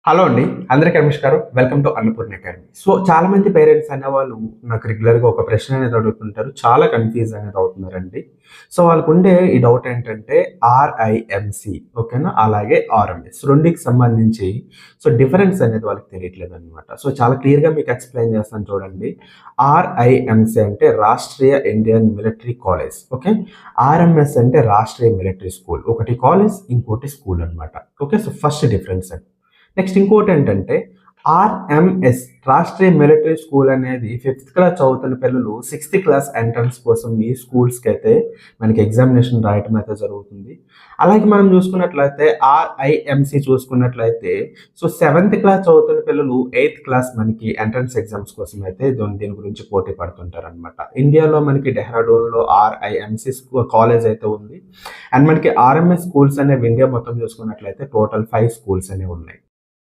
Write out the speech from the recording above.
Hello అండి. అందరికీ నమస్కారం. Welcome to Annapurna academy. So, చాలామంది పేరెంట్స్ అనేవాళ్ళు నాకు రెగ్యులర్‌గా ఒక ప్రశ్న అనేది అడుగుతుంటారు. చాలా కన్‌ఫ్యూజ్ అనేది అవుతున్నారండి. సో, వాళ్ళకుండే ఈ డౌట్ ఏంటంటే ఆర్ఐఎంసీ ఓకేనా? అలాగే ఆర్ఎంఎస్ రెండిటికి సంబంధించి డిఫరెన్స్ అనేది వాళ్ళకి తెలియట్లేదనమాట. సో, చాలా క్లియర్‌గా మీకు ఎక్స్‌ప్లెయిన్ చేస్తాను చూడండి. ఆర్ఐఎంసీ అంటే Rashtriya Indian military college. Okay. RMS అంటే రాష్ట్రీయ మిలిటరీ స్కూల్. ఒకటి కాలేజ్, ఇంకోటి స్కూల్ అనమాట. ఓకే. సో, ఫస్ట్ డిఫరెన్స్ అది. నెక్స్ట్ ఇంకోటేంటంటే ఆర్ఎంఎస్ రాష్ట్రీయ మిలిటరీ స్కూల్ అనేది ఫిఫ్త్ క్లాస్ చదువుతున్న పిల్లలు సిక్స్త్ క్లాస్ ఎంట్రన్స్ కోసం ఈ స్కూల్స్‌కైతే మనకి ఎగ్జామినేషన్ రాయటం అయితే జరుగుతుంది. అలాగే మనం చూసుకున్నట్లయితే ఆర్ఐఎంసీ చూసుకున్నట్లయితే సెవెంత్ క్లాస్ చదువుతున్న పిల్లలు ఎయిత్ క్లాస్ మనకి ఎంట్రన్స్ ఎగ్జామ్స్ కోసం అయితే దీని గురించి పోటీ పడుతుంటారనమాట. ఇండియాలో మనకి డెహ్రాడూన్‌లో ఆర్ఐఎంసీ కాలేజ్ అయితే ఉంది. అండ్ మనకి ఆర్ఎంఎస్ స్కూల్స్ అనేవి ఇండియా మొత్తం చూసుకున్నట్లయితే టోటల్ 5 స్కూల్స్ అనేవి ఉన్నాయి.